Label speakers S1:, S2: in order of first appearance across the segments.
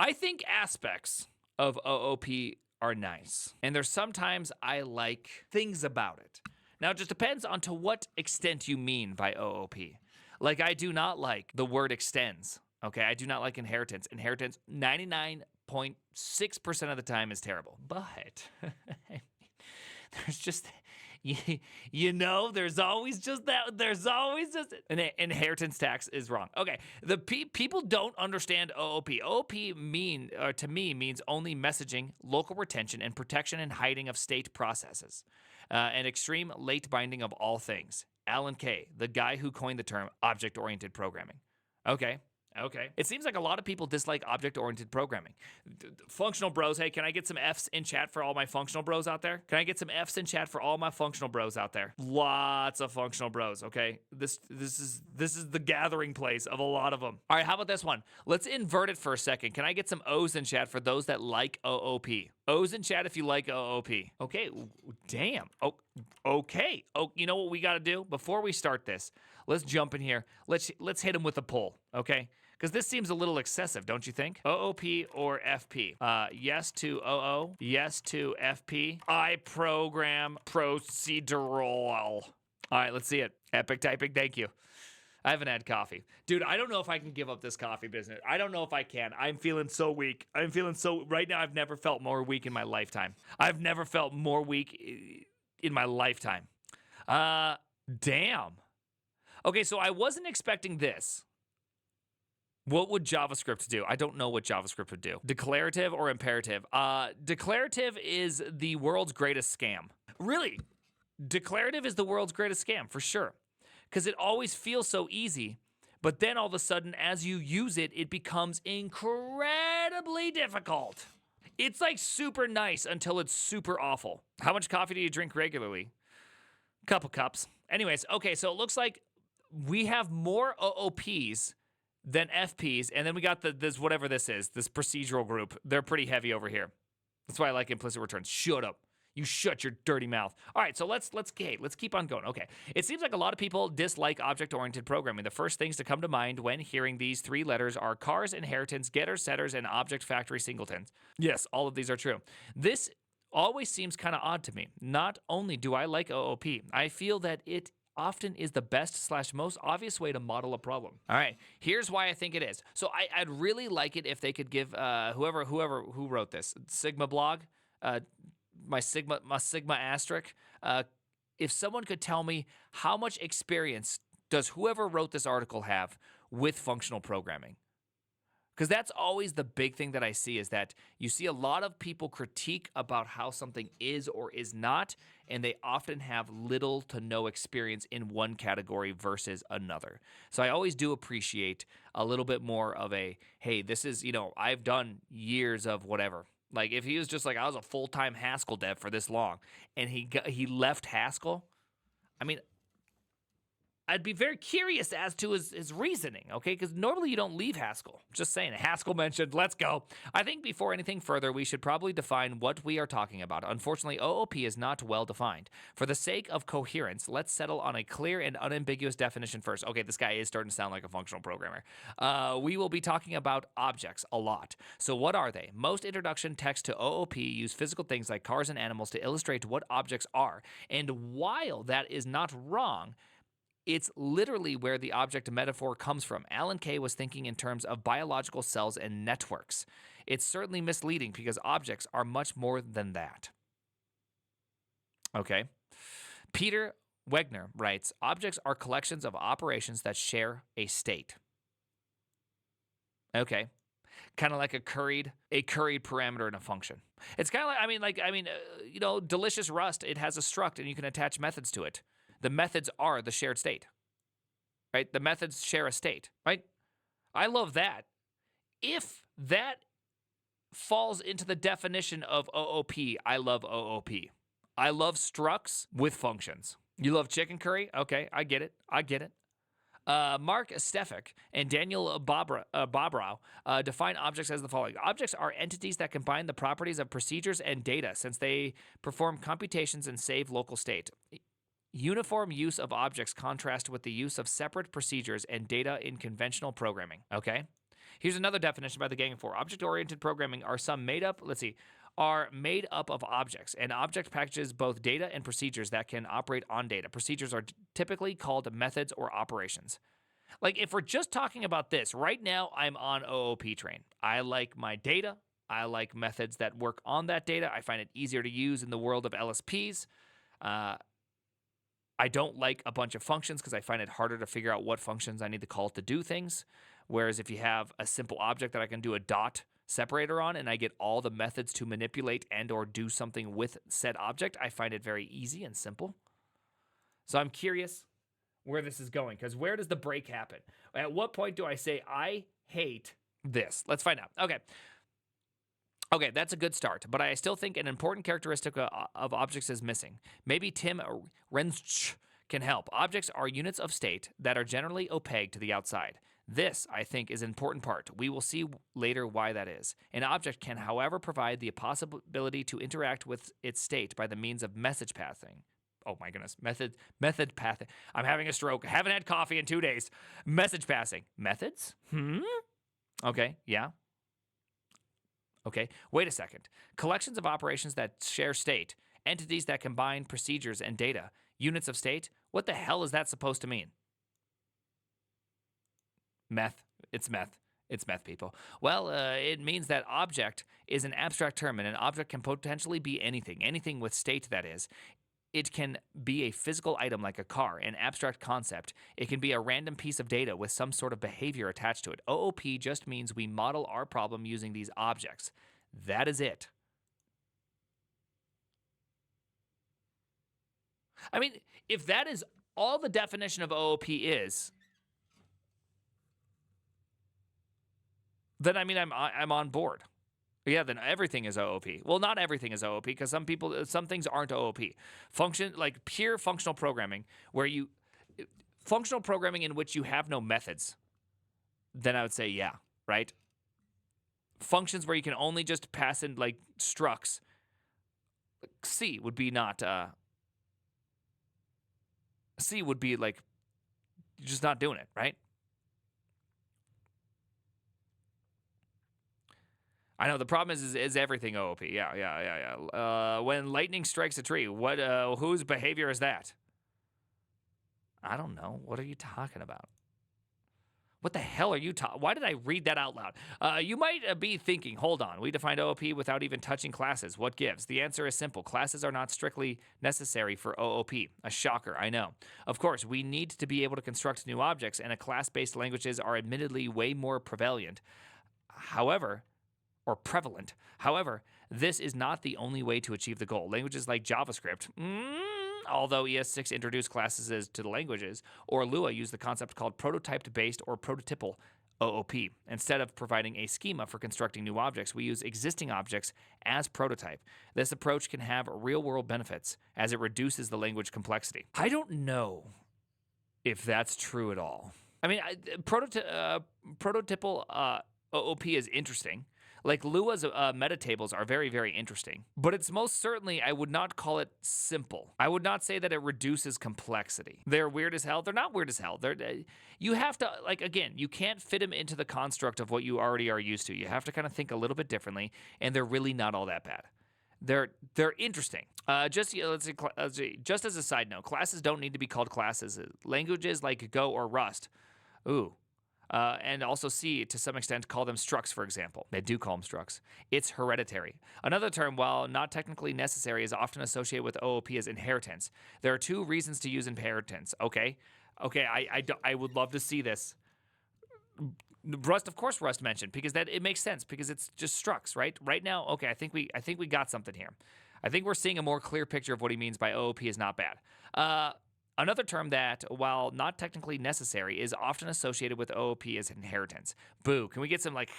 S1: I think aspects of OOP are nice, and there's sometimes I like things about it. Now, it just depends on to what extent you mean by OOP. Like, I do not like the word extends, okay? I do not like inheritance. Inheritance, 99.6% of the time is terrible. But there's just, there's always just that. There's always just an inheritance tax is wrong. Okay, the people don't understand OOP. OOP to me means only messaging, local retention, and protection and hiding of state processes, and extreme late binding of all things. Alan Kay, the guy who coined the term object-oriented programming. Okay. It seems like a lot of people dislike object-oriented programming. Functional bros, hey, can I get some Fs in chat for all my functional bros out there? Can I get some Fs in chat for all my functional bros out there? Lots of functional bros, okay? This is the gathering place of a lot of them. All right, how about this one? Let's invert it for a second. Can I get some O's in chat for those that like OOP? O's in chat if you like OOP. Okay, damn. Oh, okay. Oh, you know what we got to do? Before we start this, let's jump in here. Let's hit him with a poll, okay? Because this seems a little excessive, don't you think? OOP or FP? Yes to OO. Yes to FP. I program procedural. All right, let's see it. Epic typing, thank you. I haven't had coffee. Dude, I don't know if I can give up this coffee business. I don't know if I can. I'm feeling so weak. Right now, I've never felt more weak in my lifetime. I've never felt more weak in my lifetime. Damn. Okay, so I wasn't expecting this. What would JavaScript do? I don't know what JavaScript would do. Declarative or imperative? Declarative is the world's greatest scam. Really, declarative is the world's greatest scam, for sure. Because it always feels so easy, but then all of a sudden, as you use it, it becomes incredibly difficult. It's like super nice until it's super awful. How much coffee do you drink regularly? Couple cups. Anyways, okay, so it looks like we have more OOPs than FPs, and then we got this whatever this is, this procedural group. They're pretty heavy over here. That's why I like implicit returns. Shut up. You shut your dirty mouth. All right, so let's keep on going. Okay, it seems like a lot of people dislike object-oriented programming. The first things to come to mind when hearing these three letters are cars, inheritance, getters, setters, and object factory singletons. Yes, all of these are true. This always seems kind of odd to me. Not only do I like OOP, I feel that it often is the best / most obvious way to model a problem. All right, here's why I think it is. So I'd really like it if they could give whoever who wrote this, Sigma blog, my Sigma asterisk, if someone could tell me how much experience does whoever wrote this article have with functional programming? Because that's always the big thing that I see, is that you see a lot of people critique about how something is or is not, and they often have little to no experience in one category versus another. So I always do appreciate a little bit more of a, hey, this is, I've done years of whatever. Like, if he was just like, I was a full-time Haskell dev for this long, and he left Haskell, I mean, I'd be very curious as to his reasoning, okay? Because normally you don't leave Haskell. Just saying, Haskell mentioned, let's go. I think before anything further, we should probably define what we are talking about. Unfortunately, OOP is not well defined. For the sake of coherence, let's settle on a clear and unambiguous definition first. Okay, this guy is starting to sound like a functional programmer. We will be talking about objects a lot. So what are they? Most introduction texts to OOP use physical things like cars and animals to illustrate what objects are. And while that is not wrong, it's literally where the object metaphor comes from. Alan Kay was thinking in terms of biological cells and networks. It's certainly misleading because objects are much more than that. Okay. Peter Wegner writes, objects are collections of operations that share a state. Okay. Kind of like a curried parameter in a function. It's kind of like, delicious Rust, it has a struct and you can attach methods to it. The methods are the shared state, right? The methods share a state, right? I love that. If that falls into the definition of OOP, I love OOP. I love structs with functions. You love chicken curry? Okay, I get it. Mark Stefik and Daniel Bobrow define objects as the following. Objects are entities that combine the properties of procedures and data since they perform computations and save local state. Uniform use of objects contrast with the use of separate procedures and data in conventional programming, okay? Here's another definition by the Gang of Four. Object-oriented programming are made up of objects. An object packages both data and procedures that can operate on data. Procedures are typically called methods or operations. Like, if we're just talking about this, right now I'm on OOP train. I like my data. I like methods that work on that data. I find it easier to use in the world of LSPs. I don't like a bunch of functions because I find it harder to figure out what functions I need to call to do things. Whereas if you have a simple object that I can do a dot separator on and I get all the methods to manipulate and or do something with said object, I find it very easy and simple. So I'm curious where this is going, because where does the break happen? At what point do I say I hate this? Let's find out. Okay, that's a good start, but I still think an important characteristic of objects is missing. Maybe Tim Rensch can help. Objects are units of state that are generally opaque to the outside. This, I think, is an important part. We will see later why that is. An object can, however, provide the possibility to interact with its state by the means of message passing. Oh my goodness, method passing. I'm having a stroke. Haven't had coffee in 2 days. Message passing. Methods? Okay, yeah. Okay, wait a second. Collections of operations that share state, entities that combine procedures and data, units of state. What the hell is that supposed to mean? Meth. It's meth. It's meth, people. Well, it means that object is an abstract term, and an object can potentially be anything with state, that is. It can be a physical item like a car, an abstract concept. It can be a random piece of data with some sort of behavior attached to it. OOP just means we model our problem using these objects. That is it. I mean, if that is all the definition of OOP is, then I mean I'm on board. Yeah, then everything is OOP. Well, not everything is OOP, because some things aren't OOP. Like pure functional programming, functional programming in which you have no methods, then I would say yeah, right? Functions where you can only just pass in like structs, C would be not, C would be like just not doing it, right? I know the problem is everything OOP. Yeah. When lightning strikes a tree, whose behavior is that? I don't know. What are you talking about? What the hell are you talking? Why did I read that out loud? You might be thinking, hold on, we defined OOP without even touching classes. What gives? The answer is simple. Classes are not strictly necessary for OOP. A shocker, I know. Of course, we need to be able to construct new objects, and class-based languages are admittedly way more prevalent. However, this is not the only way to achieve the goal. Languages like JavaScript, although ES6 introduced classes to the languages, or Lua use the concept called prototype-based or prototypal OOP. Instead of providing a schema for constructing new objects, we use existing objects as prototype. This approach can have real-world benefits as it reduces the language complexity. I don't know if that's true at all. I mean, prototypal OOP is interesting. Like Lua's meta tables are very, very interesting, but it's most certainly, I would not call it simple. I would not say that it reduces complexity. They're weird as hell. They're not weird as hell. You have to, like, again, you can't fit them into the construct of what you already are used to. You have to kind of think a little bit differently, and they're really not all that bad. They're interesting. Just as a side note, classes don't need to be called classes. Languages like Go or Rust, and also C, to some extent, call them structs, for example. They do call them structs. It's hereditary. Another term, while not technically necessary, is often associated with OOP as inheritance. There are 2 reasons to use inheritance. Okay, I would love to see this. Rust, of course, Rust mentioned, because it makes sense, because it's just structs, right? Right now, okay, I think we got something here. I think we're seeing a more clear picture of what he means by OOP is not bad. Another term that, while not technically necessary, is often associated with OOP is inheritance. Boo. Can we get some, like,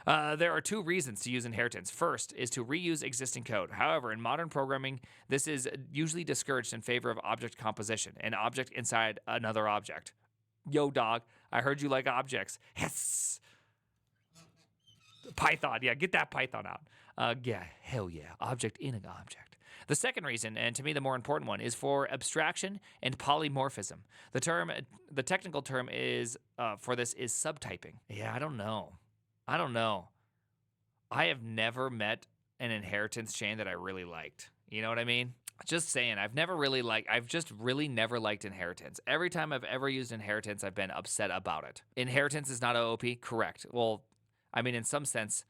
S1: there are 2 reasons to use inheritance. First is to reuse existing code. However, in modern programming, this is usually discouraged in favor of object composition, an object inside another object. Yo, dog, I heard you like objects. Yes. Python, yeah, get that Python out. Yeah, hell yeah, object in an object. The second reason, and to me the more important one, is for abstraction and polymorphism. The technical term is for this is subtyping. Yeah, I don't know. I have never met an inheritance chain that I really liked. You know what I mean? Just saying, I've just really never liked inheritance. Every time I've ever used inheritance, I've been upset about it. Inheritance is not OOP? Correct. Well, I mean, in some sense,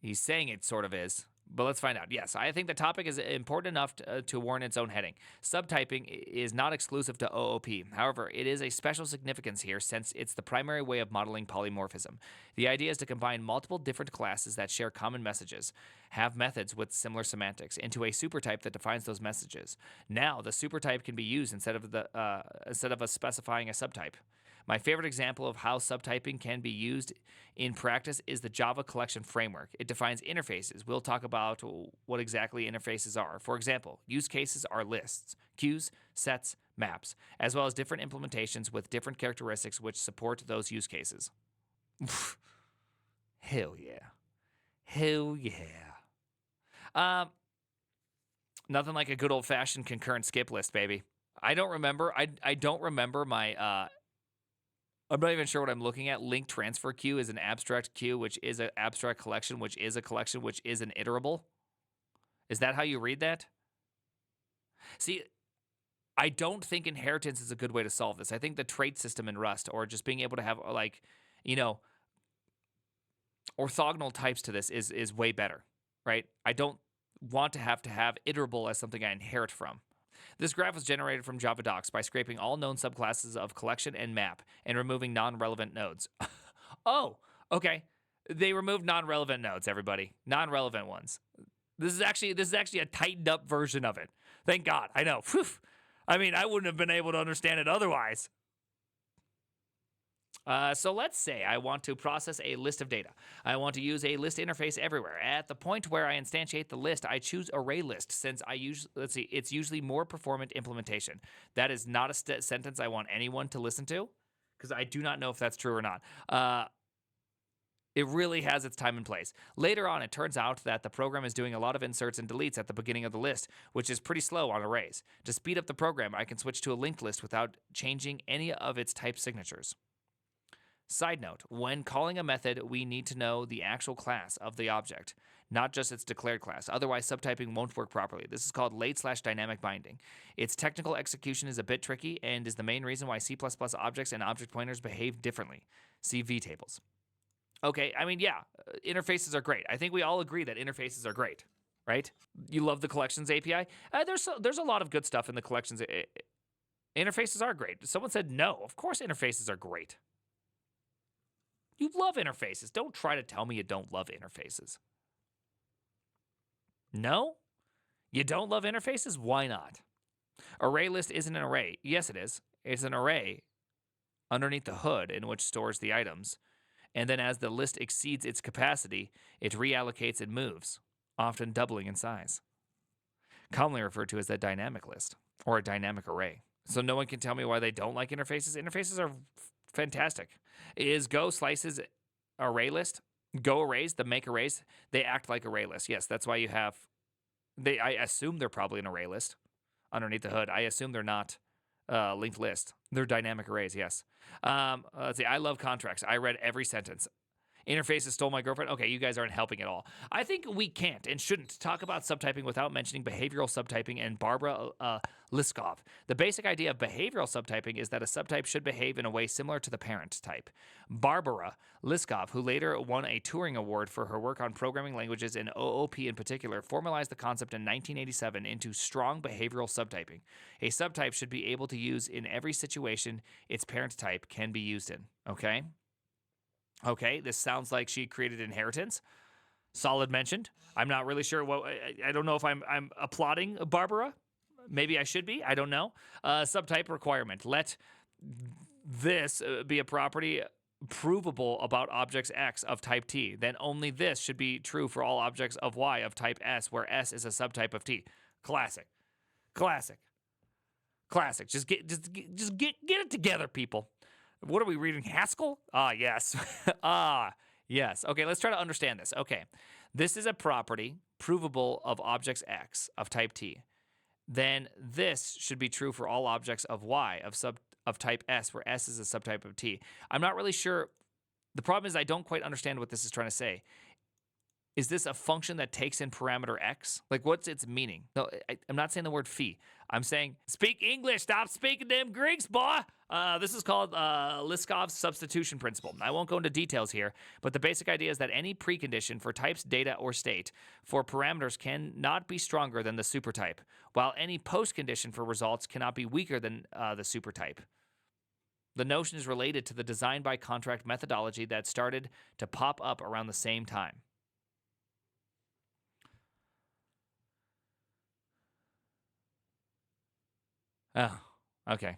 S1: he's saying it sort of is. But let's find out. Yes, I think the topic is important enough to warrant its own heading. Subtyping is not exclusive to OOP. However, it is a special significance here since it's the primary way of modeling polymorphism. The idea is to combine multiple different classes that share common messages, have methods with similar semantics, into a supertype that defines those messages. Now, the supertype can be used instead of us specifying a subtype. My favorite example of how subtyping can be used in practice is the Java collection framework. It defines interfaces. We'll talk about what exactly interfaces are. For example, use cases are lists, queues, sets, maps, as well as different implementations with different characteristics which support those use cases. Hell yeah. Hell yeah. Nothing like a good old-fashioned concurrent skip list, baby. I don't remember my I'm not even sure what I'm looking at. Link transfer queue is an abstract queue, which is an abstract collection, which is a collection, which is an iterable. Is that how you read that? See, I don't think inheritance is a good way to solve this. I think the trait system in Rust, or just being able to have, like, orthogonal types to this is way better, right? I don't want to have iterable as something I inherit from. This graph was generated from Java docs by scraping all known subclasses of collection and map and removing non-relevant nodes. Oh, okay. They removed non-relevant nodes, everybody. Non-relevant ones. This is actually a tightened up version of it. Thank God. I know. Whew. I mean, I wouldn't have been able to understand it otherwise. So let's say I want to process a list of data. I want to use a list interface everywhere. At the point where I instantiate the list, I choose array list since it's usually more performant implementation. That is not a sentence I want anyone to listen to because I do not know if that's true or not. It really has its time and place. Later on, it turns out that the program is doing a lot of inserts and deletes at the beginning of the list, which is pretty slow on arrays. To speed up the program, I can switch to a linked list without changing any of its type signatures. Side note, when calling a method, we need to know the actual class of the object, not just its declared class. Otherwise, subtyping won't work properly. This is called late/dynamic binding. Its technical execution is a bit tricky and is the main reason why C++ objects and object pointers behave differently. See vtables. Okay, I mean, yeah, interfaces are great. I think we all agree that interfaces are great, right? You love the collections API? There's a lot of good stuff in the collections. Interfaces are great. Someone said no. Of course interfaces are great. You love interfaces. Don't try to tell me you don't love interfaces. No? You don't love interfaces? Why not? Array list isn't an array. Yes, it is. It's an array underneath the hood in which stores the items. And then as the list exceeds its capacity, it reallocates and moves, often doubling in size. Commonly referred to as a dynamic list or a dynamic array. So no one can tell me why they don't like interfaces. Interfaces are fantastic. Is Go slices array list? Go arrays, the make arrays, they act like array lists. Yes, that's why you have, I assume they're probably an array list underneath the hood. I assume they're not linked list. They're dynamic arrays, yes. Let's see, I love contracts. I read every sentence. Interfaces stole my girlfriend. Okay, you guys aren't helping at all. I think we can't and shouldn't talk about subtyping without mentioning behavioral subtyping and Barbara Liskov. The basic idea of behavioral subtyping is that a subtype should behave in a way similar to the parent type. Barbara Liskov, who later won a Turing Award for her work on programming languages and OOP in particular, formalized the concept in 1987 into strong behavioral subtyping. A subtype should be able to use in every situation its parent type can be used in. Okay, this sounds like she created inheritance. Solid mentioned. I'm not really sure what. I don't know if I'm applauding Barbara. Maybe I should be. I don't know. Subtype requirement. Let this be a property provable about objects X of type T. Then only this should be true for all objects of Y of type S, where S is a subtype of T. Classic. Just get it together, people. What are we reading? Haskell? Ah, yes. Yes. Okay, let's try to understand this. Okay. This is a property provable of objects X of type T. Then this should be true for all objects of Y of type S, where S is a subtype of T. I'm not really sure. The problem is I don't quite understand what this is trying to say. Is this a function that takes in parameter X? Like, what's its meaning? No, I'm not saying the word phi. I'm saying, speak English. Stop speaking them Greeks, boy. This is called Liskov's substitution principle. I won't go into details here, but the basic idea is that any precondition for types, data, or state for parameters cannot be stronger than the supertype, while any postcondition for results cannot be weaker than the supertype. The notion is related to the design by contract methodology that started to pop up around the same time. Oh, okay.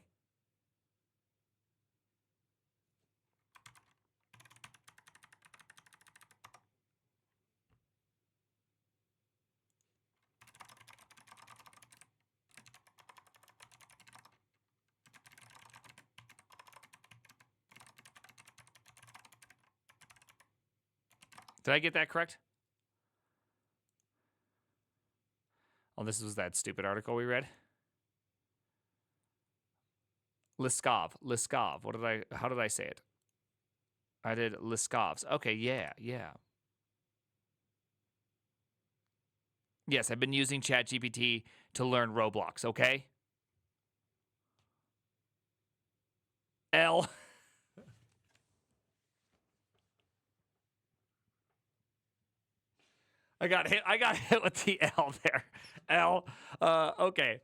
S1: Did I get that correct? Oh, this was that stupid article we read. Liskov. How did I say it? I did Liskov's. Okay, yeah. Yes, I've been using ChatGPT to learn Roblox, okay? L. I got hit with the L there. L. Okay.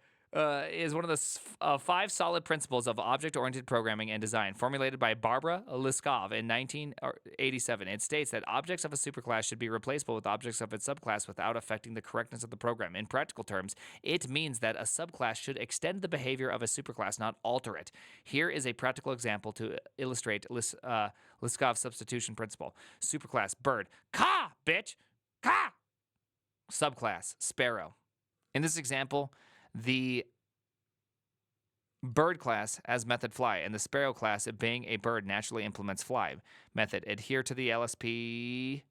S1: Is one of the 5 solid principles of object-oriented programming and design formulated by Barbara Liskov in 1987. It states that objects of a superclass should be replaceable with objects of its subclass without affecting the correctness of the program. In practical terms, it means that a subclass should extend the behavior of a superclass, not alter it. Here is a practical example to illustrate Liskov's substitution principle. Superclass bird. Ka, bitch! Ka! Subclass sparrow. In this example, the bird class has method fly, and the sparrow class, being a bird, naturally implements fly method. Adhering to the LSP.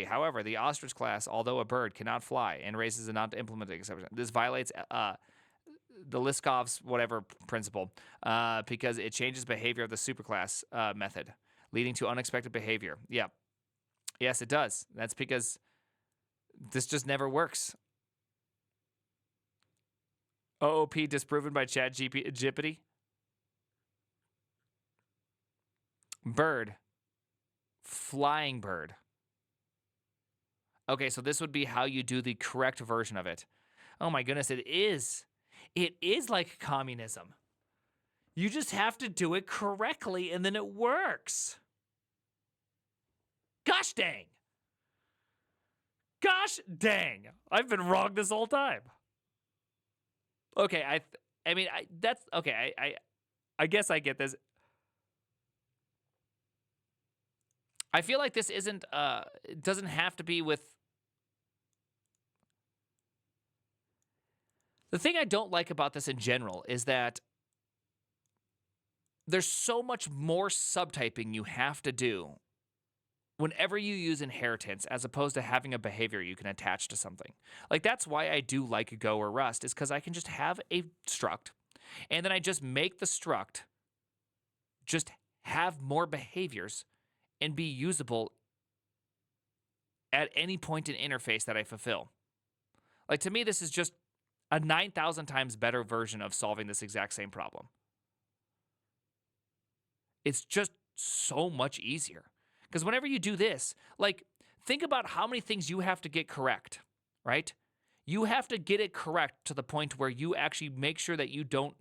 S1: However, the ostrich class, although a bird, cannot fly and raises a not implemented exception. This violates the Liskov's whatever principle because it changes behavior of the superclass method, leading to unexpected behavior. Yep. Yes, it does. That's because this just never works. OOP disproven by ChatGPT. Bird. Flying bird. Okay, so this would be how you do the correct version of it. Oh my goodness, it is. It is like communism. You just have to do it correctly and then it works. Gosh dang. Gosh dang. I've been wrong this whole time. Okay, that's okay. I guess I get this. I feel like this isn't it doesn't have to be with. The thing I don't like about this in general is that there's so much more subtyping you have to do whenever you use inheritance as opposed to having a behavior you can attach to something. Like, that's why I do like Go or Rust, is because I can just have a struct, and then I just make the struct just have more behaviors and be usable at any point in interface that I fulfill. Like, to me, this is just a 9,000 times better version of solving this exact same problem. It's just so much easier. Because whenever you do this, like, think about how many things you have to get correct, right? You have to get it correct to the point where you actually make sure that you don't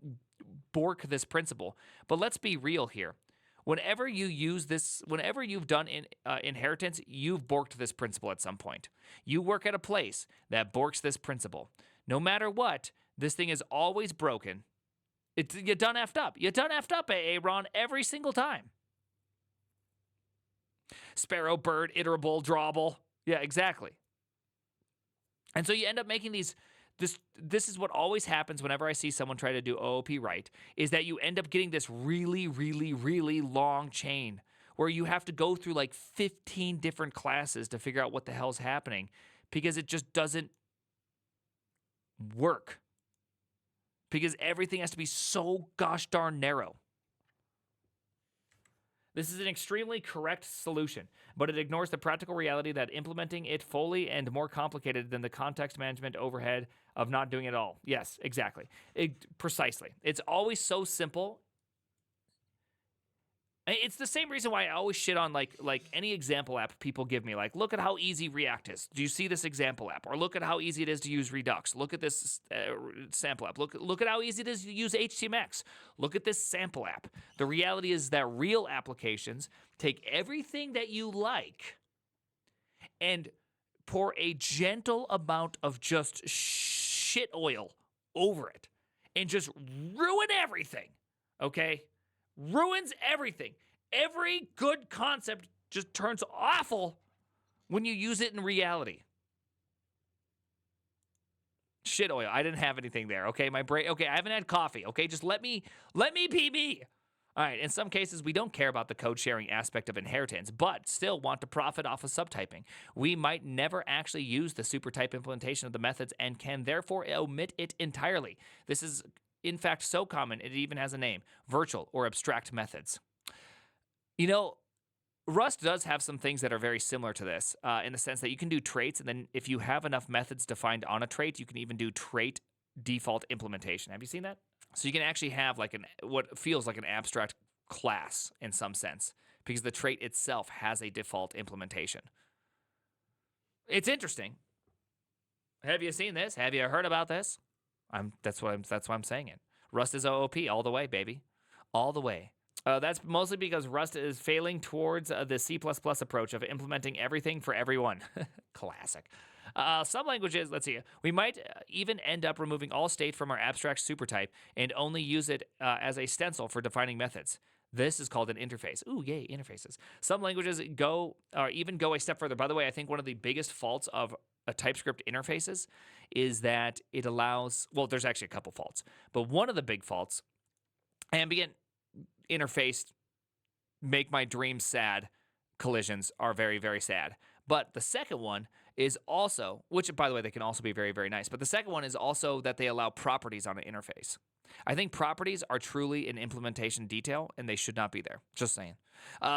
S1: bork this principle. But let's be real here. Whenever you use this, whenever you've done inheritance, you've borked this principle at some point. You work at a place that borks this principle. No matter what, this thing is always broken. You done effed up. You done effed up, Aaron, every single time. Sparrow, bird, iterable, drawable. Yeah, exactly. And so you end up making these, this is what always happens whenever I see someone try to do OOP right, is that you end up getting this really, really, really long chain where you have to go through like 15 different classes to figure out what the hell's happening because it just doesn't work. Because everything has to be so gosh darn narrow. This is an extremely correct solution, but it ignores the practical reality that implementing it fully and more complicated than the context management overhead of not doing it all. Yes, exactly. Precisely. It's always so simple. It's the same reason why I always shit on like any example app people give me. Like, look at how easy React is. Do you see this example app? Or look at how easy it is to use Redux. Look at this sample app. Look at how easy it is to use HTMX. Look at this sample app. The reality is that real applications take everything that you like and pour a gentle amount of just shit oil over it and just ruin everything. Okay? Ruins everything. Every good concept just turns awful when you use it in reality. Shit oil. I didn't have anything there. Okay, my brain. Okay, I haven't had coffee. Okay, just let me PB. All right, in some cases, we don't care about the code sharing aspect of inheritance, but still want to profit off of subtyping. We might never actually use the supertype implementation of the methods and can therefore omit it entirely. This is in fact so common, it even has a name: virtual or abstract methods. You know, Rust does have some things that are very similar to this in the sense that you can do traits, and then if you have enough methods defined on a trait, you can even do trait default implementation. Have you seen that? So you can actually have like what feels like an abstract class in some sense because the trait itself has a default implementation. It's interesting. Have you seen this? Have you heard about this? That's why I'm saying it. Rust is OOP all the way, baby. All the way. That's mostly because Rust is failing towards the C++ approach of implementing everything for everyone. Classic. Some languages, let's see, we might even end up removing all state from our abstract supertype and only use it as a stencil for defining methods. This is called an interface. Ooh, yay, interfaces. Some languages even go a step further. By the way, I think one of the biggest faults of a TypeScript interfaces is that it allows, well, there's actually a couple faults, but one of the big faults, ambient interfaced, make my dreams sad collisions are very, very sad. But the second one is also, which by the way, they can also be very, very nice, but the second one is also that they allow properties on an interface. I think properties are truly an implementation detail, and they should not be there. Just saying.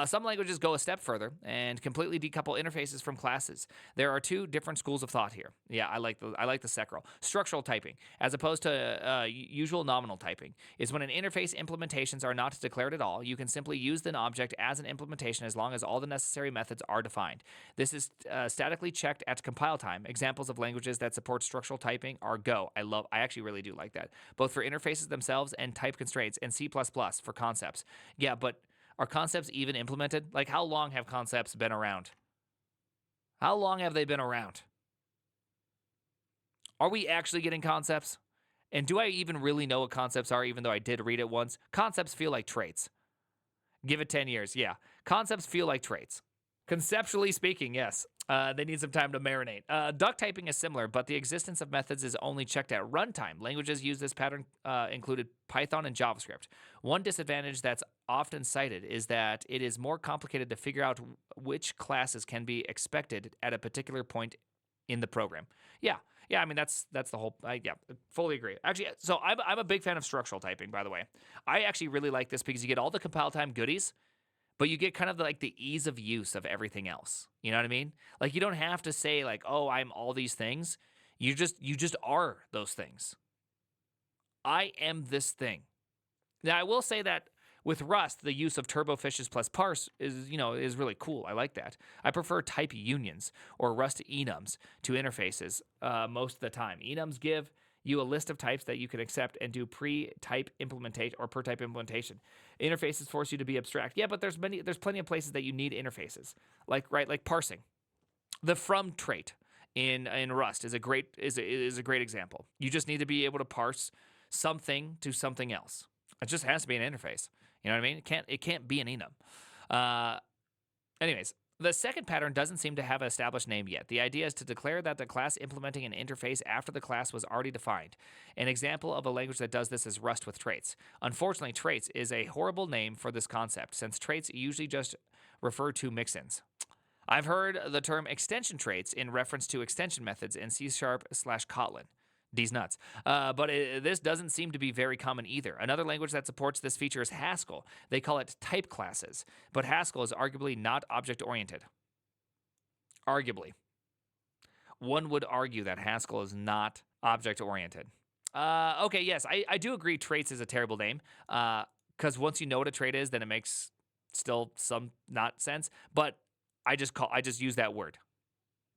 S1: Some languages go a step further and completely decouple interfaces from classes. There are two different schools of thought here. Yeah, I like the secral. Structural typing, as opposed to usual nominal typing, is when an interface implementations are not declared at all. You can simply use an object as an implementation as long as all the necessary methods are defined. This is statically checked at compile time. Examples of languages that support structural typing are Go. I actually really do like that, both for interfaces themselves and type constraints, and C++ for concepts. Yeah, but are concepts even implemented? Like, how long have concepts been around? How long have they been around? Are we actually getting concepts? And do I even really know what concepts are, even though I did read it once? Concepts feel like traits. Give it 10 years. Yeah. Concepts feel like traits. Conceptually speaking, yes. They need some time to marinate. Duck typing is similar, but the existence of methods is only checked at runtime. Languages use this pattern included Python and JavaScript. One disadvantage that's often cited is that it is more complicated to figure out which classes can be expected at a particular point in the program. Yeah, I mean, that's the whole, yeah, fully agree. Actually, so I'm a big fan of structural typing, by the way. I actually really like this because you get all the compile time goodies, but you get kind of like the ease of use of everything else. You know what I mean? Like, you don't have to say like, oh, I'm all these things. You just are those things. I am this thing. Now, I will say that with Rust, the use of turbofishes plus parse is really cool. I like that. I prefer type unions or Rust enums to interfaces most of the time. Enums give you a list of types that you can accept and do pre-type implementation or per type implementation. Interfaces force you to be abstract. Yeah, but there's plenty of places that you need interfaces, like parsing. The from trait in Rust is a great example. You just need to be able to parse something to something else. It just has to be an interface. You know what I mean? It can't be an enum. Anyways, the second pattern doesn't seem to have an established name yet. The idea is to declare that the class implementing an interface after the class was already defined. An example of a language that does this is Rust with traits. Unfortunately, traits is a horrible name for this concept, since traits usually just refer to mixins. I've heard the term extension traits in reference to extension methods in C#/Kotlin. These nuts. This doesn't seem to be very common either. Another language that supports this feature is Haskell. They call it type classes, but Haskell is arguably not object-oriented. Arguably. One would argue that Haskell is not object-oriented. Okay, yes, I do agree traits is a terrible name, because once you know what a trait is, then it makes still some not sense, but I just use that word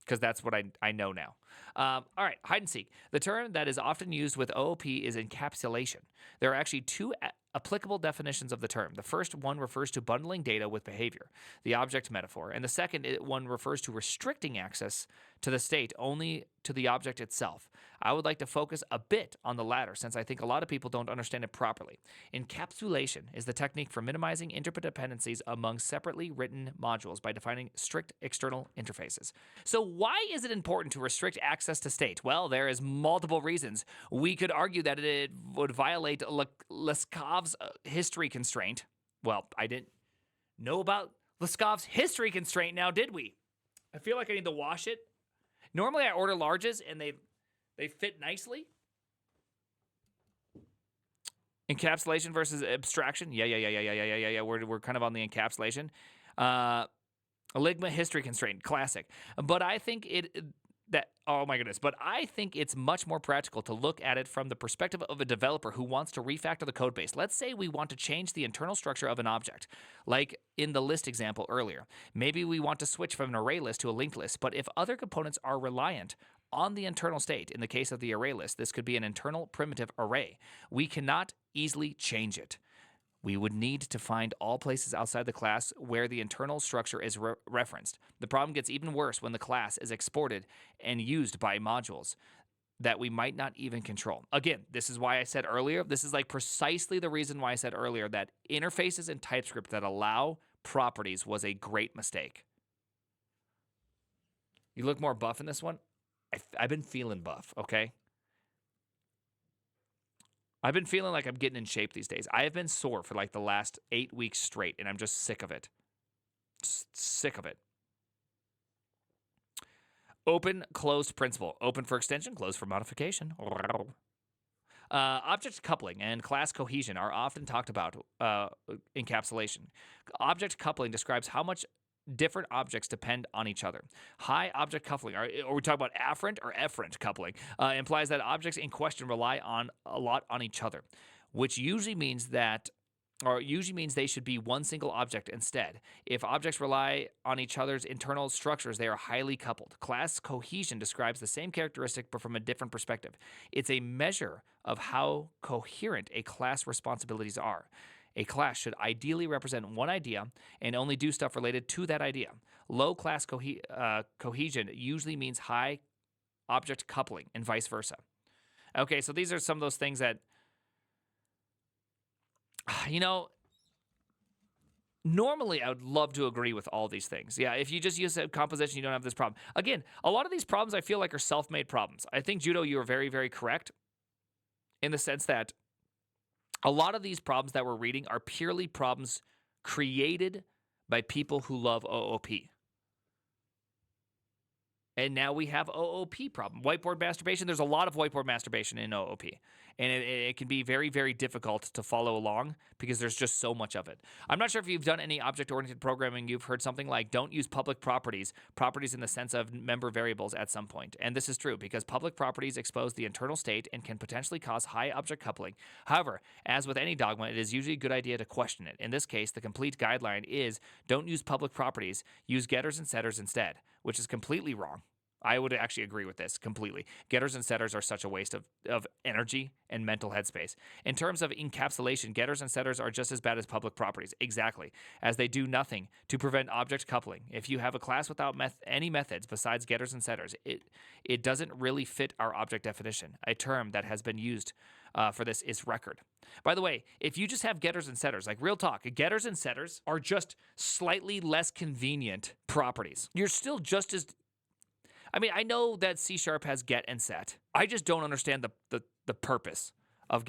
S1: because that's what I know now. All right, hide and seek. The term that is often used with OOP is encapsulation. There are actually two applicable definitions of the term. The first one refers to bundling data with behavior, the object metaphor, and the second one refers to restricting access to the state only to the object itself. I would like to focus a bit on the latter since I think a lot of people don't understand it properly. Encapsulation is the technique for minimizing interdependencies among separately written modules by defining strict external interfaces. So why is it important to restrict access to state? Well, there is multiple reasons. We could argue that it would violate Liskov's history constraint. Well, I didn't know about Liskov's history constraint now, did we? I feel like I need to wash it. Normally I order larges and they fit nicely. Encapsulation versus abstraction. Yeah. We're kind of on the encapsulation. Ligma history constraint, classic. But I think I think it's much more practical to look at it from the perspective of a developer who wants to refactor the code base. Let's say we want to change the internal structure of an object, like in the list example earlier. Maybe we want to switch from an array list to a linked list, but if other components are reliant on the internal state, in the case of the array list, this could be an internal primitive array. We cannot easily change it. We would need to find all places outside the class where the internal structure is referenced. The problem gets even worse when the class is exported and used by modules that we might not even control. Again, this is why I said earlier, this is like precisely the reason why I said earlier that interfaces in TypeScript that allow properties was a great mistake. You look more buff in this one? I've been feeling buff, okay? I've been feeling like I'm getting in shape these days. I have been sore for like the last 8 weeks straight, and I'm just sick of it. Sick of it. Open, closed principle. Open for extension, closed for modification. Object coupling and class cohesion are often talked about encapsulation. Object coupling describes how much different objects depend on each other. High object coupling, or we talk about afferent or efferent coupling, implies that objects in question rely a lot on each other, which usually means they should be one single object instead. If objects rely on each other's internal structures, they are highly coupled. Class cohesion describes the same characteristic but from a different perspective. It's a measure of how coherent a class responsibilities are. A class should ideally represent one idea and only do stuff related to that idea. Low class cohesion usually means high object coupling and vice versa. Okay, so these are some of those things that, normally I would love to agree with all these things. Yeah, if you just use composition, you don't have this problem. Again, a lot of these problems I feel like are self-made problems. I think, Judo, you are very, very correct in the sense that a lot of these problems that we're reading are purely problems created by people who love OOP. And now we have OOP problem. Whiteboard masturbation, there's a lot of whiteboard masturbation in OOP. And it can be very, very difficult to follow along because there's just so much of it. I'm not sure if you've done any object-oriented programming. You've heard something like, don't use public properties in the sense of member variables at some point. And this is true because public properties expose the internal state and can potentially cause high object coupling. However, as with any dogma, it is usually a good idea to question it. In this case, the complete guideline is don't use public properties, use getters and setters instead, which is completely wrong. I would actually agree with this completely. Getters and setters are such a waste of energy and mental headspace. In terms of encapsulation, getters and setters are just as bad as public properties, exactly, as they do nothing to prevent object coupling. If you have a class without any methods besides getters and setters, it doesn't really fit our object definition. A term that has been used for this is record. By the way, if you just have getters and setters, like real talk, getters and setters are just slightly less convenient properties. You're still just as... I mean, I know that C# has get and set. I just don't understand the purpose of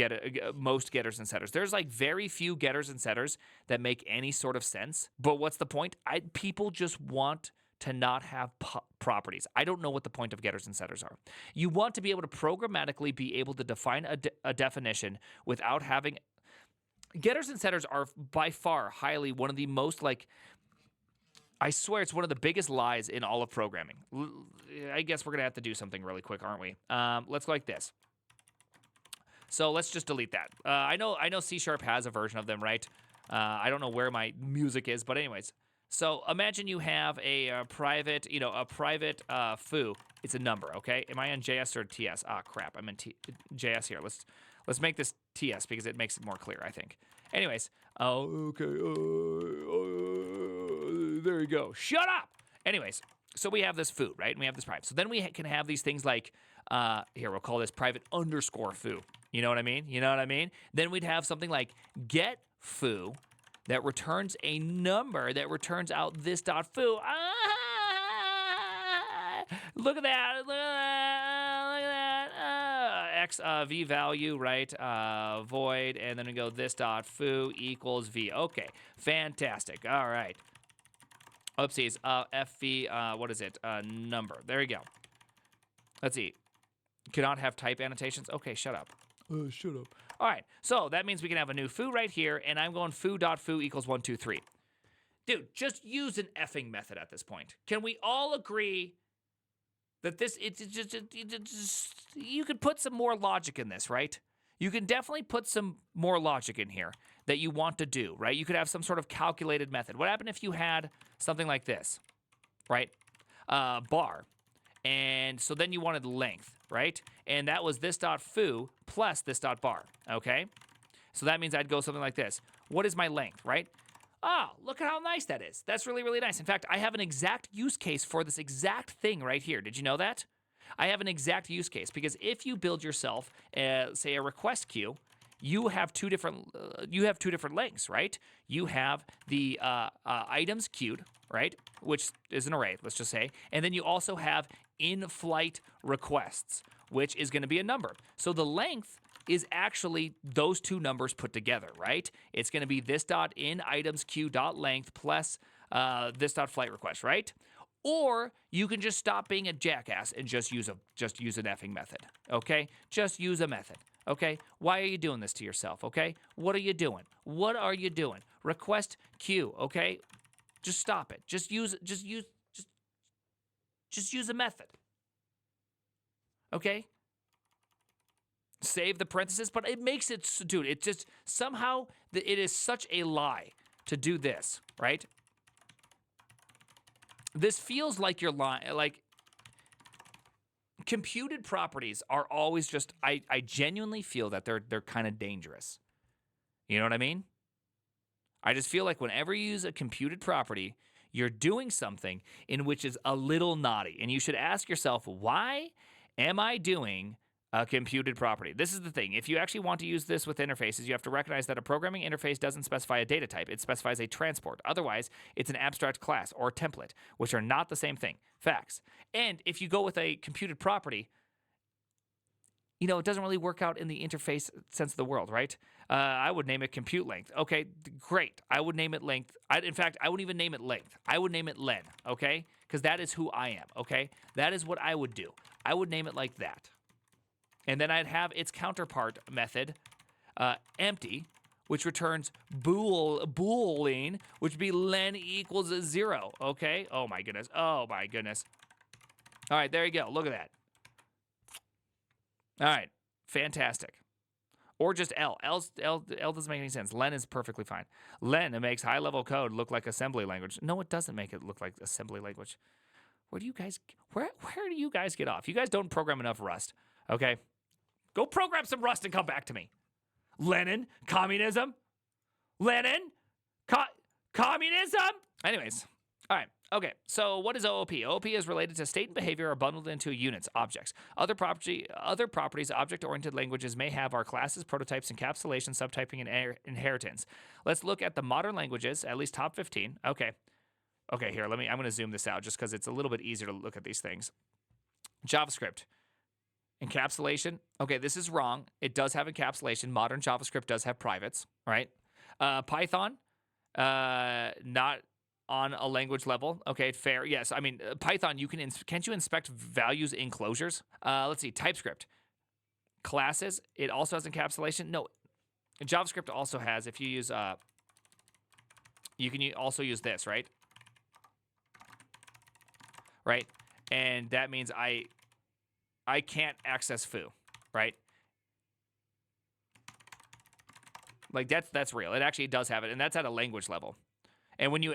S1: most getters and setters. There's like very few getters and setters that make any sort of sense. But what's the point? People just want to not have properties. I don't know what the point of getters and setters are. You want to be able to programmatically be able to define a definition without having... Getters and setters are by far highly one of the most, like, I swear it's one of the biggest lies in all of programming. I guess we're going to have to do something really quick, aren't we? Let's go like this. So let's just delete that. I know C# has a version of them, right? I don't know where my music is, but anyways. So imagine you have a private, foo. It's a number, okay? Am I on JS or TS? Ah, crap. I'm in JS here. Let's make this TS because it makes it more clear, I think. Anyways. Oh, okay. There you go. Shut up! Anyways, so we have this foo, right? And we have this private. So then we can have these things like, here, we'll call this private underscore foo. You know what I mean? Then we'd have something like get foo that returns a number that returns out this dot foo. Look at that. X v value, right? Void, and then we go this dot foo equals v. Okay, fantastic. All right. Oopsies. FV, what is it? Number. There you go. Let's see. Cannot have type annotations. Okay, shut up. Shut up. All right, so that means we can have a new foo right here, and I'm going foo.foo equals 1, 2, 3. Dude, just use an effing method at this point. Can we all agree that you could put some more logic in this, right? You can definitely put some more logic in here that you want to do, right? You could have some sort of calculated method. What happened if you had something like this, right? Bar. And so then you wanted length, right? And that was this dot foo plus this dot bar, okay? So that means I'd go something like this. What is my length, right? Oh, look at how nice that is. That's really, really nice. In fact, I have an exact use case for this exact thing right here. Did you know that? I have an exact use case because if you build yourself, say, a request queue, you have two different lengths, right? You have the items queued, right, which is an array, let's just say, and then you also have in-flight requests, which is going to be a number. So the length is actually those two numbers put together, right? It's going to be this dot in items queue dot length plus this dot flight request, right? Or you can just stop being a jackass and just use an effing method, okay? Just use a method, okay? Why are you doing this to yourself, okay? What are you doing? What are you doing? Request queue, okay? Just stop it. Just use a method, okay? Save the parentheses, but it makes it, dude, it just, somehow, it is such a lie to do this, right? This feels like you're lying, like, computed properties are always just, I genuinely feel that they're kind of dangerous. You know what I mean? I just feel like whenever you use a computed property, you're doing something in which is a little naughty. And you should ask yourself, why am I doing a computed property? This is the thing. If you actually want to use this with interfaces, you have to recognize that a programming interface doesn't specify a data type. It specifies a transport. Otherwise, it's an abstract class or template, which are not the same thing. Facts. And if you go with a computed property, you know, it doesn't really work out in the interface sense of the world, right? I would name it compute length. Okay, great. I would name it length. In fact, I wouldn't even name it length. I would name it len, okay? Because that is who I am, okay? That is what I would do. I would name it like that. And then I'd have its counterpart method, empty, which returns boolean, which would be len equals 0, okay? Oh, my goodness. Oh, my goodness. All right, there you go. Look at that. All right, fantastic. Or just L. L doesn't make any sense. Len is perfectly fine. Len, it makes high-level code look like assembly language. No, it doesn't make it look like assembly language. Where do you guys get off? You guys don't program enough Rust, okay? Go program some Rust and come back to me. Lenin, communism. Lenin, communism. Anyways, all right. Okay, so what is OOP? OOP is related to state and behavior are bundled into units, objects. Other properties object-oriented languages may have are classes, prototypes, encapsulation, subtyping, and inheritance. Let's look at the modern languages, at least top 15. Okay, here, I'm going to zoom this out just because it's a little bit easier to look at these things. JavaScript, Encapsulation. Okay, this is wrong. It does have encapsulation. Modern JavaScript does have privates, right? Python, not on a language level. Okay, fair. Yes, I mean, Python, can't you inspect values in closures? Let's see, TypeScript. Classes, it also has encapsulation. No, JavaScript also has, if you use, you can also use this, right? Right? And that means I can't access foo, right? Like that's real. It actually does have it, and that's at a language level. And when you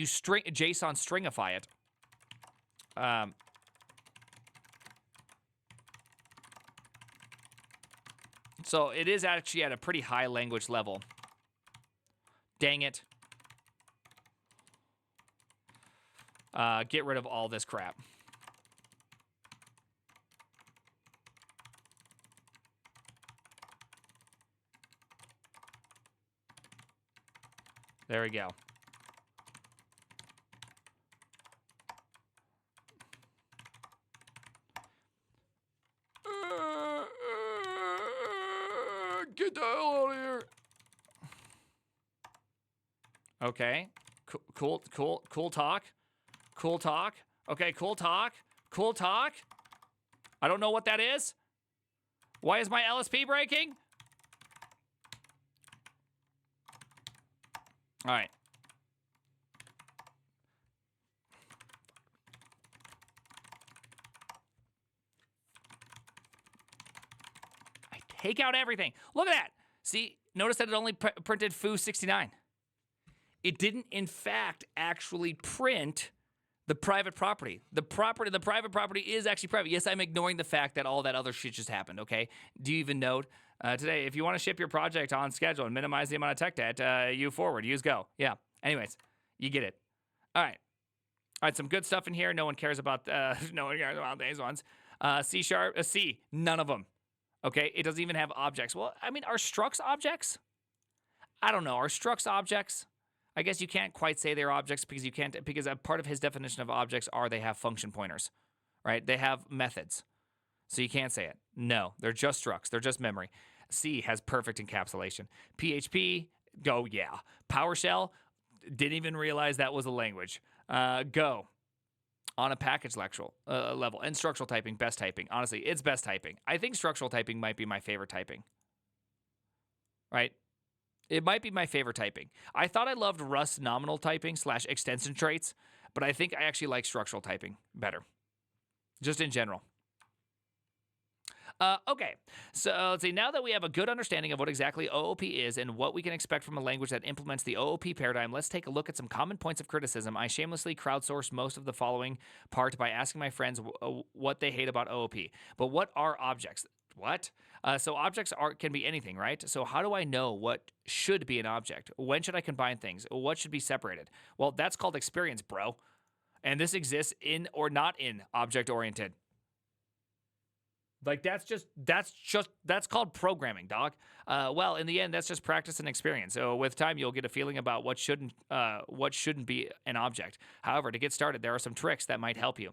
S1: string JSON stringify it, so it is actually at a pretty high language level. Dang it. Get rid of all this crap. There we go. Get the hell out of here. Okay. Cool talk. Cool talk. Okay, cool talk. Cool talk. I don't know what that is. Why is my LSP breaking? All right. I take out everything. Look at that. See, notice that it only printed foo69. It didn't, in fact, actually print the private property. The private property is actually private. Yes, I'm ignoring the fact that all that other shit just happened, okay? Do you even note? Today, if you want to ship your project on schedule and minimize the amount of tech debt, you forward, use go. Yeah. Anyways, you get it. All right, some good stuff in here. No one cares about these ones. C#, C, none of them. Okay, it doesn't even have objects. Well, I mean, are structs objects? I don't know. Are structs objects? I guess you can't quite say they're objects because a part of his definition of objects are they have function pointers, right? They have methods. So you can't say it. No, they're just structs. They're just memory. C has perfect encapsulation. PHP, go, yeah. PowerShell, didn't even realize that was a language. Go, on a package level. And structural typing, best typing. Honestly, it's best typing. I think structural typing might be my favorite typing. Right? It might be my favorite typing. I thought I loved Rust nominal typing / extension traits, but I think I actually like structural typing better. Just in general. Okay, so let's see. Now that we have a good understanding of what exactly OOP is and what we can expect from a language that implements the OOP paradigm, let's take a look at some common points of criticism. I shamelessly crowdsourced most of the following part by asking my friends what they hate about OOP. But what are objects? What? So objects can be anything, right? So how do I know what should be an object? When should I combine things? What should be separated? Well, that's called experience, bro. And this exists in or not in object-oriented. Like that's called programming, dog. Well, in the end, that's just practice and experience. So with time, you'll get a feeling about what shouldn't be an object. However, to get started, there are some tricks that might help you.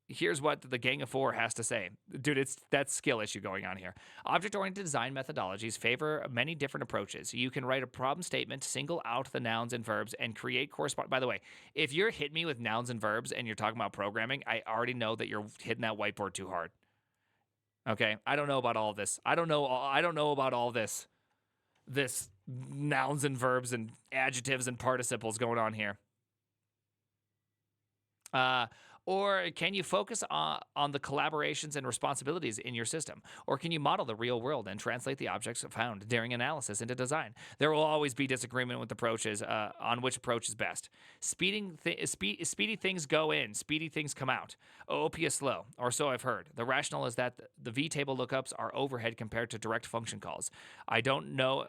S1: Here's what the Gang of Four has to say. Dude, it's that skill issue going on here. Object-oriented design methodologies favor many different approaches. You can write a problem statement, single out the nouns and verbs, and create corresponding. By the way, if you're hitting me with nouns and verbs and you're talking about programming, I already know that you're hitting that whiteboard too hard. Okay, I don't know about all this. I don't know about all this nouns and verbs and adjectives and participles going on here. Or can you focus on the collaborations and responsibilities in your system? Or can you model the real world and translate the objects found during analysis into design? There will always be disagreement with approaches on which approach is best. Speedy things go in, speedy things come out. OOP is slow, or so I've heard. The rationale is that the vtable lookups are overhead compared to direct function calls. I don't know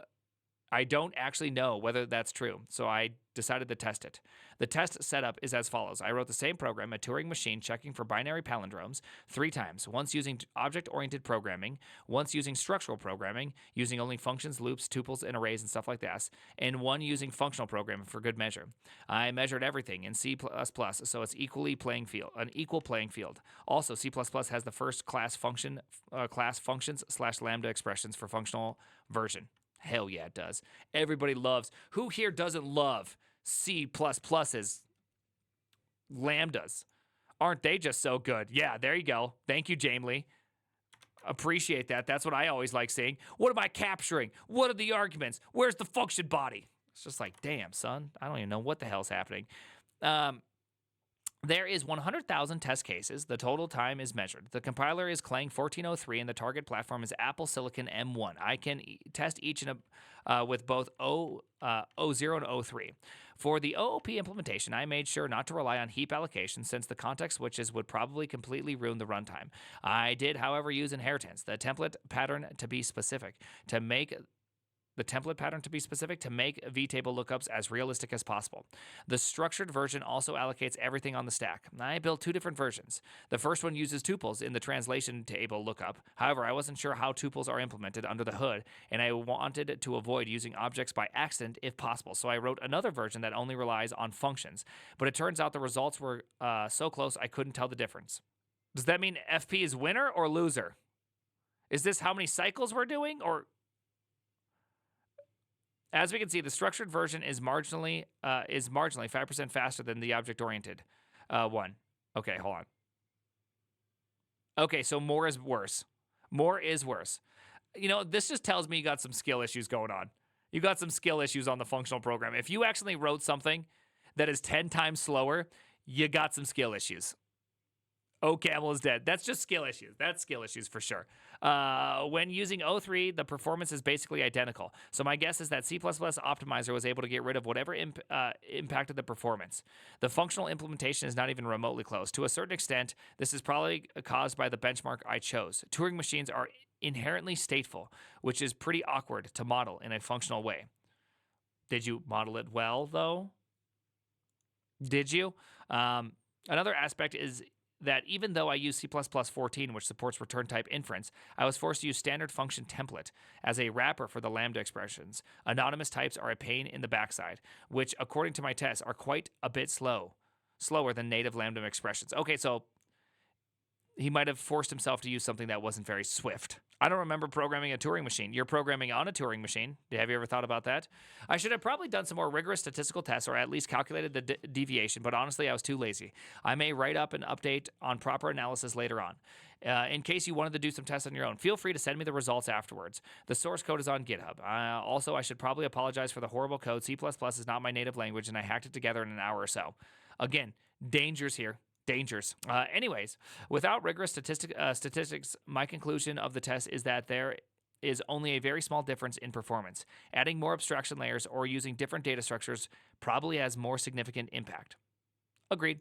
S1: I don't actually know whether that's true, so I decided to test it. The test setup is as follows. I wrote the same program, a Turing machine, checking for binary palindromes 3 times, once using object-oriented programming, once using structural programming, using only functions, loops, tuples, and arrays and stuff like that, and one using functional programming for good measure. I measured everything in C++, so it's an equal playing field. Also, C++ has the first class functions / lambda expressions for functional version. Hell yeah, it does. Everybody loves. Who here doesn't love C++'s lambdas? Aren't they just so good? Yeah, there you go. Thank you, Jamely. Appreciate that. That's what I always like seeing. What am I capturing? What are the arguments? Where's the function body? It's just like, damn, son. I don't even know what the hell's happening. There is 100,000 test cases. The total time is measured. The compiler is Clang 1403, and the target platform is Apple Silicon M1. I can test each with both O0 and O3. For the OOP implementation, I made sure not to rely on heap allocation since the context switches would probably completely ruin the runtime. I did, however, use inheritance, the template pattern to be specific, to make vtable lookups as realistic as possible. The structured version also allocates everything on the stack. I built 2 different versions. The first one uses tuples in the translation table lookup. However, I wasn't sure how tuples are implemented under the hood, and I wanted to avoid using objects by accident if possible, so I wrote another version that only relies on functions. But it turns out the results were so close I couldn't tell the difference. Does that mean FP is winner or loser? Is this how many cycles we're doing, or... As we can see, the structured version is marginally 5% faster than the object-oriented one. Okay, hold on. Okay, so more is worse. More is worse. You know, this just tells me you got some skill issues going on. You got some skill issues on the functional program. If you actually wrote something that is 10 times slower, you got some skill issues. Oh, Camel is dead. That's just skill issues. That's skill issues for sure. When using O3, the performance is basically identical. So my guess is that C++ optimizer was able to get rid of whatever impacted the performance. The functional implementation is not even remotely close. To a certain extent, this is probably caused by the benchmark I chose. Turing machines are inherently stateful, which is pretty awkward to model in a functional way. Did you model it well, though? Did you? Another aspect is that even though I use C++14, which supports return type inference, I was forced to use standard function template as a wrapper for the lambda expressions. Anonymous types are a pain in the backside, which, according to my tests, are quite a bit slower than native lambda expressions. Okay, so he might have forced himself to use something that wasn't very swift. I don't remember programming a Turing machine. You're programming on a Turing machine. Have you ever thought about that? I should have probably done some more rigorous statistical tests or at least calculated the deviation, but honestly, I was too lazy. I may write up an update on proper analysis later on. In case you wanted to do some tests on your own, feel free to send me the results afterwards. The source code is on GitHub. Also, I should probably apologize for the horrible code. C++ is not my native language, and I hacked it together in an hour or so. Again, dangers here. Dangers. Anyways, without rigorous statistics, my conclusion of the test is that there is only a very small difference in performance. Adding more abstraction layers or using different data structures probably has more significant impact. Agreed.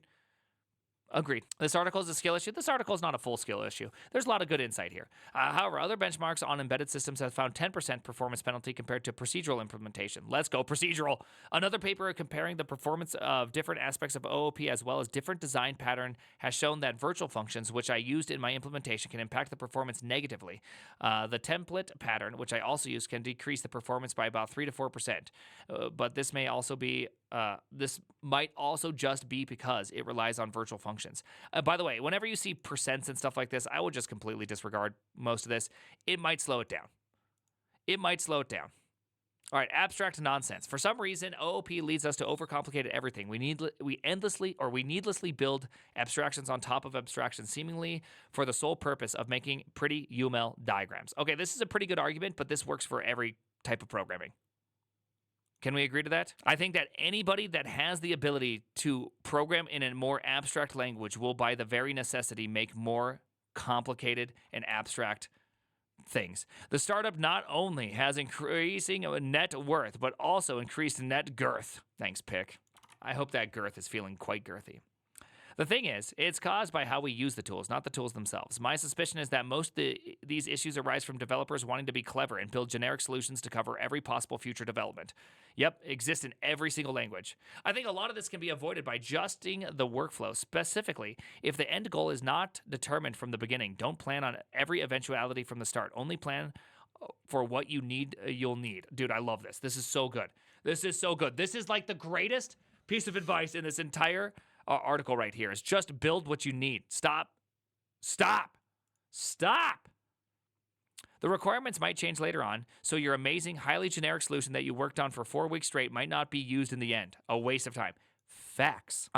S1: Agreed. This article is a skill issue. This article is not a full skill issue. There's a lot of good insight here. However, other benchmarks on embedded systems have found 10% performance penalty compared to procedural implementation. Let's go procedural. Another paper comparing the performance of different aspects of OOP as well as different design pattern has shown that virtual functions, which I used in my implementation, can impact the performance negatively. The template pattern, which I also use, can decrease the performance by about 3 to 4%. But this may also be this might also just be because it relies on virtual functions. By the way, whenever you see percents and stuff like this, I would just completely disregard most of this. It might slow it down. It might slow it down. All right, abstract nonsense. For some reason, OOP leads us to overcomplicate everything. We needlessly build abstractions on top of abstractions, seemingly for the sole purpose of making pretty UML diagrams. Okay, this is a pretty good argument, but this works for every type of programming. Can we agree to that? I think that anybody that has the ability to program in a more abstract language will, by the very necessity, make more complicated and abstract things. The startup not only has increasing net worth, but also increased net girth. Thanks, Pick. I hope that girth is feeling quite girthy. The thing is, it's caused by how we use the tools, not the tools themselves. My suspicion is that most of these issues arise from developers wanting to be clever and build generic solutions to cover every possible future development. Yep, exists in every single language. I think a lot of this can be avoided by adjusting the workflow. Specifically, if the end goal is not determined from the beginning, don't plan on every eventuality from the start. Only plan for what you need, you'll need. Dude, I love this. This is so good. This is so good. This is like the greatest piece of advice in this entire article right here is just build what you need. Stop. The requirements might change later on, so your amazing, highly generic solution that you worked on for 4 weeks straight might not be used in the end. A waste of time. Facts.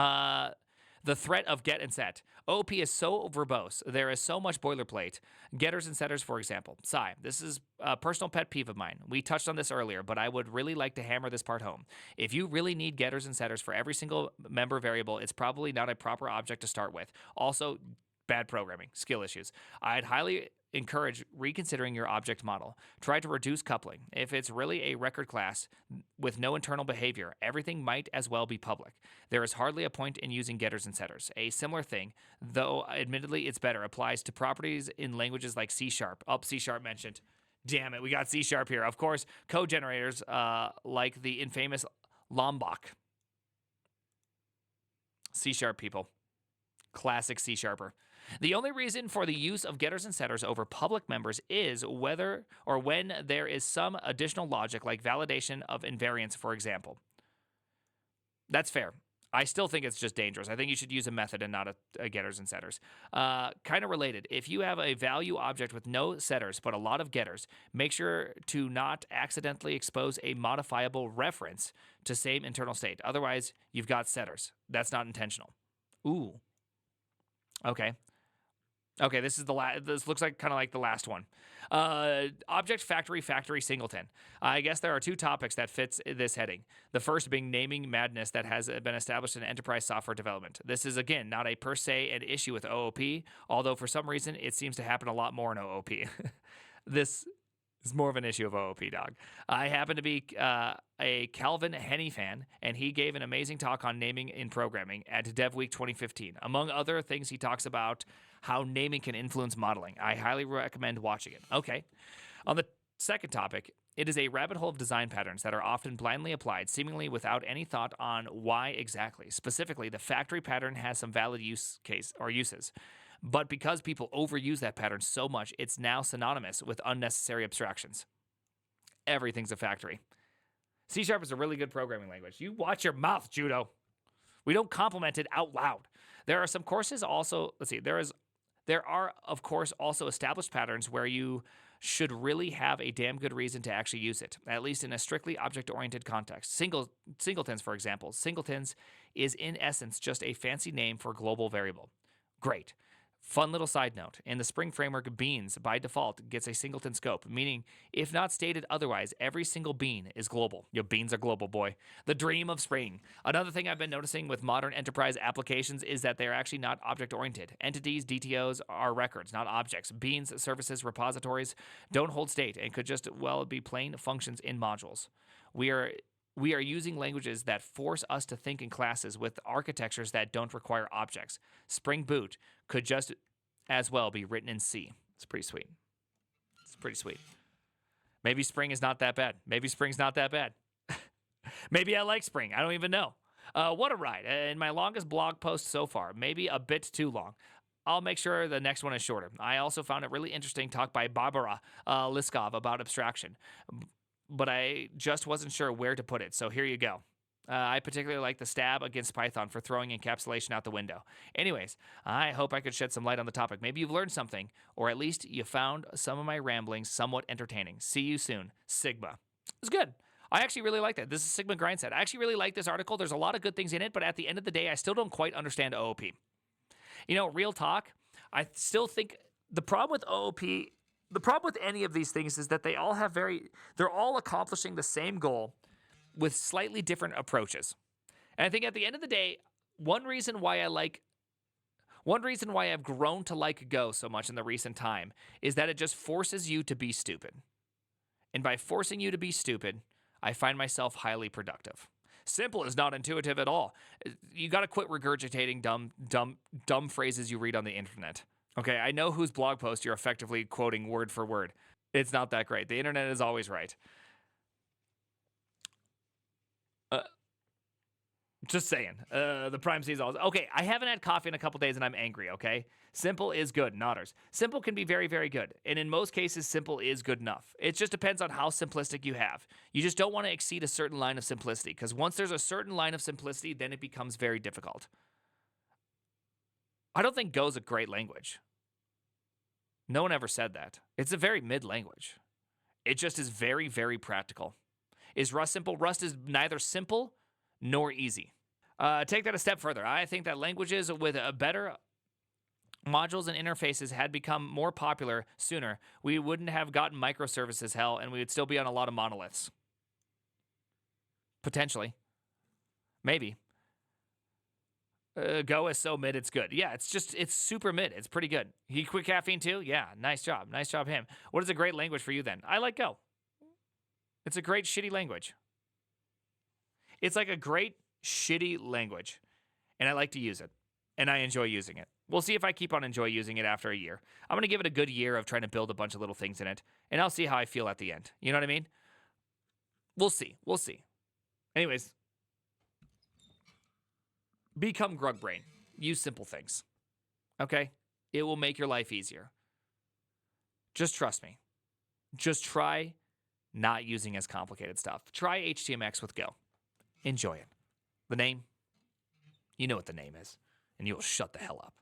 S1: The threat of get and set. OOP is so verbose. There is so much boilerplate. Getters and setters, for example. Sigh. This is a personal pet peeve of mine. We touched on this earlier, but I would really like to hammer this part home. If you really need getters and setters for every single member variable, it's probably not a proper object to start with. Also, bad programming, skill issues. I'd highly encourage reconsidering your object model. Try to reduce coupling. If it's really a record class with no internal behavior, everything might as well be public. There is hardly a point in using getters and setters. A similar thing, though admittedly it's better, applies to properties in languages like C#. C# mentioned. Damn it, we got C# here. Of course, code generators like the infamous Lombok. C# people. Classic C sharper. The only reason for the use of getters and setters over public members is whether or when there is some additional logic like validation of invariance, for example. That's fair. I still think it's just dangerous. I think you should use a method and not a getters and setters. Kind of related. If you have a value object with no setters but a lot of getters, make sure to not accidentally expose a modifiable reference to same internal state. Otherwise, you've got setters. That's not intentional. Ooh. Okay. Okay, this is this looks like kind of like the last one. Object factory singleton. I guess there are two topics that fits this heading. The first being naming madness that has been established in enterprise software development. This is, again, not a per se an issue with OOP, although for some reason it seems to happen a lot more in OOP. This is more of an issue of OOP, dog. I happen to be a Calvin Henney fan, and he gave an amazing talk on naming in programming at Dev Week 2015. Among other things, he talks about how naming can influence modeling. I highly recommend watching it. Okay. On the second topic, it is a rabbit hole of design patterns that are often blindly applied, seemingly without any thought on why exactly. Specifically, the factory pattern has some valid uses. But because people overuse that pattern so much, it's now synonymous with unnecessary abstractions. Everything's a factory. C# is a really good programming language. You watch your mouth, Judo. We don't compliment it out loud. There are some courses also, there are, of course, also established patterns where you should really have a damn good reason to actually use it, at least in a strictly object-oriented context. Singletons, for example. Singletons is, in essence, just a fancy name for global variable. Great. Fun little side note. In the Spring framework, beans, by default, gets a singleton scope, meaning, if not stated otherwise, every single bean is global. Your beans are global, boy. The dream of Spring. Another thing I've been noticing with modern enterprise applications is that they're actually not object-oriented. Entities, DTOs, are records, not objects. Beans, services, repositories don't hold state and could just, well, be plain functions in modules. We are using languages that force us to think in classes with architectures that don't require objects. Spring Boot could just as well be written in C. It's pretty sweet. It's pretty sweet. Maybe Spring is not that bad. Maybe Spring's not that bad. Maybe I like Spring. I don't even know. What a ride. In my longest blog post so far, maybe a bit too long. I'll make sure the next one is shorter. I also found it really interesting talk by Barbara Liskov about abstraction, but I just wasn't sure where to put it, so here you go. I particularly like the stab against Python for throwing encapsulation out the window. Anyways, I hope I could shed some light on the topic. Maybe you've learned something, or at least you found some of my ramblings somewhat entertaining. See you soon. Sigma. It's good. I actually really like that. This is Sigma Grindset. I actually really like this article. There's a lot of good things in it, but at the end of the day, I still don't quite understand OOP. You know, real talk, I still think the problem with OOP, the problem with any of these things is that they're all accomplishing the same goal with slightly different approaches. And I think at the end of the day, one reason why I've grown to like Go so much in the recent time is that it just forces you to be stupid. And by forcing you to be stupid, I find myself highly productive. Simple is not intuitive at all. You got to quit regurgitating dumb phrases you read on the internet. Okay, I know whose blog post you're effectively quoting word for word. It's not that great. The internet is always right. Just saying. The prime C is always... Okay, I haven't had coffee in a couple days and I'm angry, okay? Simple is good, nodders. Simple can be very, very good. And in most cases, simple is good enough. It just depends on how simplistic you have. You just don't want to exceed a certain line of simplicity, because once there's a certain line of simplicity, then it becomes very difficult. I don't think Go is a great language. No one ever said that. It's a very mid language. It just is very, very practical. Is Rust simple? Rust is neither simple nor easy. Take that a step further. I think that languages with a better modules and interfaces had become more popular sooner. We wouldn't have gotten microservices hell, and we would still be on a lot of monoliths. Potentially. Maybe. Go is so mid, it's good. Yeah, it's super mid. It's pretty good. He quit caffeine too? Yeah, nice job. Nice job, him. What is a great language for you then? I like Go. It's a great shitty language. It's like a great shitty language, and I like to use it, and I enjoy using it. We'll see if I keep on enjoy using it after a year. I'm going to give it a good year of trying to build a bunch of little things in it, and I'll see how I feel at the end. You know what I mean? We'll see. We'll see. Anyways, become Grug Brain. Use simple things. Okay? It will make your life easier. Just trust me. Just try not using as complicated stuff. Try HTMX with Go. Enjoy it. The name? You know what the name is, and you'll shut the hell up.